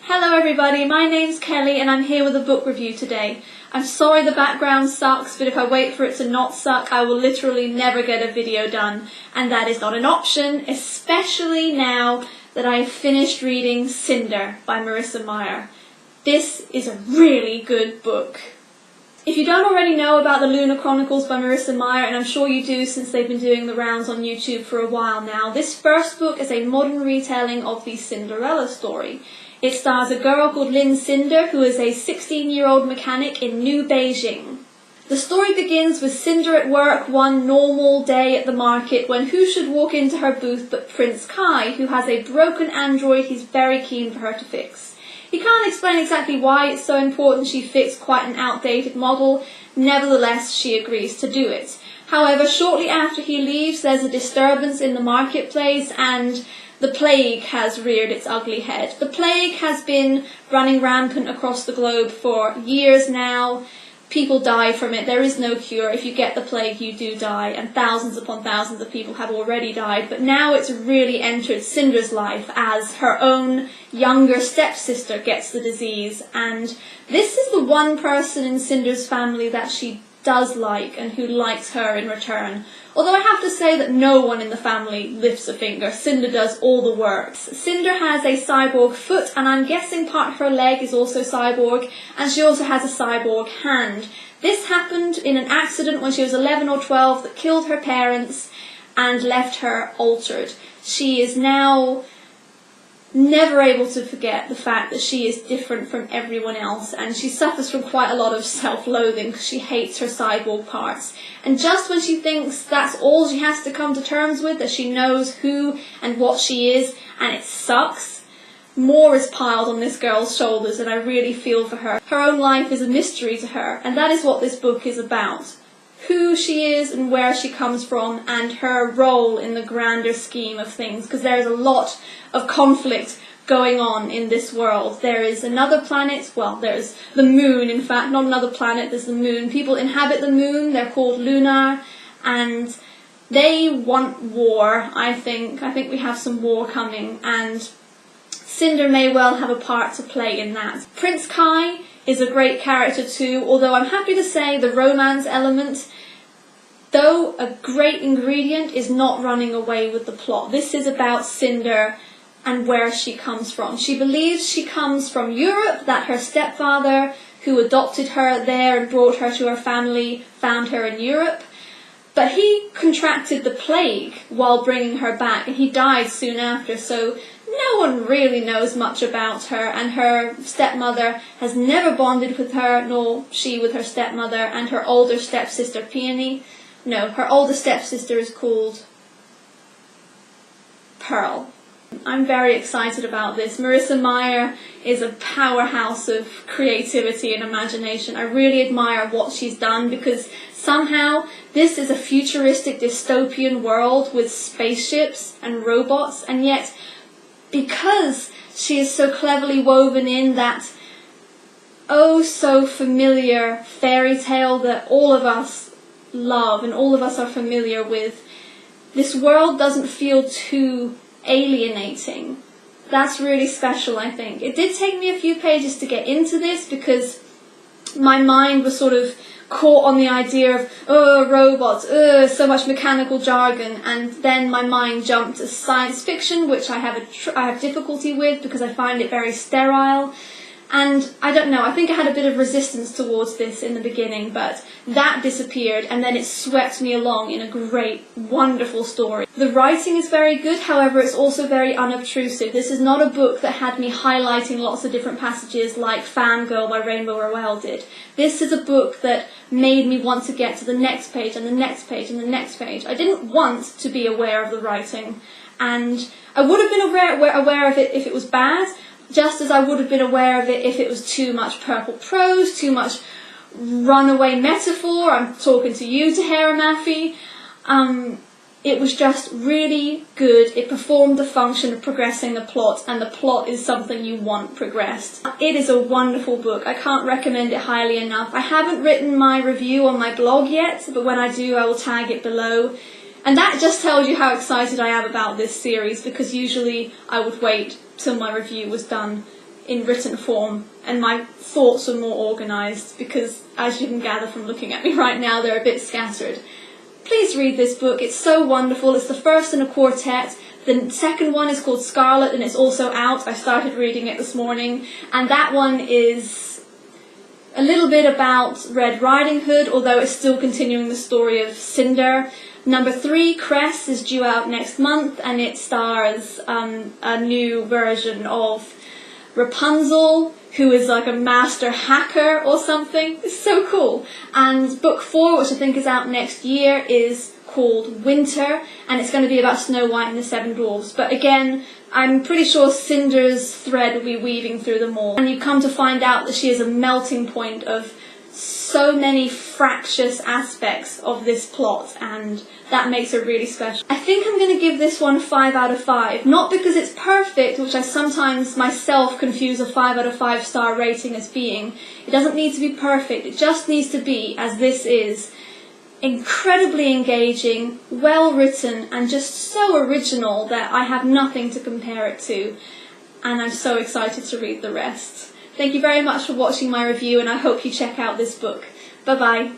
Hello everybody, my name's Kelly and I'm here with a book review today. I'm sorry the background sucks, but if I wait for it to not suck, I will literally never get a video done. And that is not an option, especially now that I have finished reading Cinder by Marissa Meyer. This is a really good book. If you don't already know about the Lunar Chronicles by Marissa Meyer, and I'm sure you do since they've been doing the rounds on YouTube for a while now, this first book is a modern retelling of the Cinderella story. It stars a girl called Cinder, who is a 16-year-old mechanic in New Beijing. The story begins with Cinder at work one normal day at the market when who should walk into her booth but Prince Kai, who has a broken android he's very keen for her to fix. He can't explain exactly why it's so important she fix quite an outdated model, nevertheless she agrees to do it. However, shortly after he leaves there's a disturbance in the marketplace and the plague has reared its ugly head. The plague has been running rampant across the globe for years now. People die from it. There is no cure. If you get the plague, you do die, and thousands upon thousands of people have already died. But now it's really entered Cinder's life as her own younger stepsister gets the disease, and this is the one person in Cinder's family that she does like and who likes her in return. Although I have to say that no one in the family lifts a finger. Cinder does all the work. Cinder has a cyborg foot, and I'm guessing part of her leg is also cyborg, and she also has a cyborg hand. This happened in an accident when she was 11 or 12 that killed her parents and left her altered. She is now never able to forget the fact that she is different from everyone else, and she suffers from quite a lot of self-loathing because she hates her cyborg parts. And just when she thinks that's all she has to come to terms with, that she knows who and what she is, and it sucks, more is piled on this girl's shoulders, and I really feel for her. Her own life is a mystery to her, and that is what this book is about. Who she is and where she comes from, and her role in the grander scheme of things, because there is a lot of conflict going on in this world. There is another planet, well, there's the moon, in fact, not another planet, there's the moon. People inhabit the moon, they're called Lunar, and they want war, I think. I think we have some war coming, and Cinder may well have a part to play in that. Prince Kai is a great character too, although I'm happy to say the romance element, though a great ingredient, is not running away with the plot. This is about Cinder and where she comes from. She believes she comes from Europe, that her stepfather, who adopted her there and brought her to her family, found her in Europe. But he contracted the plague while bringing her back, and he died soon after, so no one really knows much about her, and her stepmother has never bonded with her, nor she with her stepmother, and her older stepsister Peony. No, her older stepsister is called Pearl. I'm very excited about this. Marissa Meyer is a powerhouse of creativity and imagination. I really admire what she's done, because somehow this is a futuristic dystopian world with spaceships and robots, and yet because she is so cleverly woven in that oh so familiar fairy tale that all of us love and all of us are familiar with, this world doesn't feel too alienating. That's really special, I think. It did take me a few pages to get into this because my mind was sort of caught on the idea of, oh, robots, so much mechanical jargon, and then my mind jumped to science fiction, which I have difficulty with because I find it very sterile. And I don't know, I think I had a bit of resistance towards this in the beginning, but that disappeared, and then it swept me along in a great, wonderful story. The writing is very good, however it's also very unobtrusive. This is not a book that had me highlighting lots of different passages like Fangirl by Rainbow Rowell did. This is a book that made me want to get to the next page and the next page and the next page. I didn't want to be aware of the writing, and I would have been aware of it if it was bad, just as I would have been aware of it if it was too much purple prose, too much runaway metaphor. I'm talking to you, Tahara Mafi. It was just really good. It performed the function of progressing the plot, and the plot is something you want progressed. It is a wonderful book. I can't recommend it highly enough. I haven't written my review on my blog yet, but when I do I will tag it below. And that just tells you how excited I am about this series, because usually I would wait till my review was done in written form, and my thoughts are more organised because, as you can gather from looking at me right now, they're a bit scattered. Please read this book, it's so wonderful. It's the first in a quartet. The second one is called Scarlet and it's also out. I started reading it this morning, and that one is a little bit about Red Riding Hood, although it's still continuing the story of Cinder. Number 3, Cress, is due out next month, and it stars a new version of Rapunzel, who is like a master hacker or something. It's so cool. And book 4, which I think is out next year, is called Winter, and it's going to be about Snow White and the Seven Dwarfs. But again, I'm pretty sure Cinder's thread will be weaving through them all. And you come to find out that she is a melting point of so many fractious aspects of this plot, and that makes her really special. I think I'm going to give this one 5 out of 5, not because it's perfect, which I sometimes myself confuse a 5 out of 5 star rating as being. It doesn't need to be perfect, it just needs to be, as this is, incredibly engaging, well written, and just so original that I have nothing to compare it to, and I'm so excited to read the rest. Thank you very much for watching my review, and I hope you check out this book. Bye bye.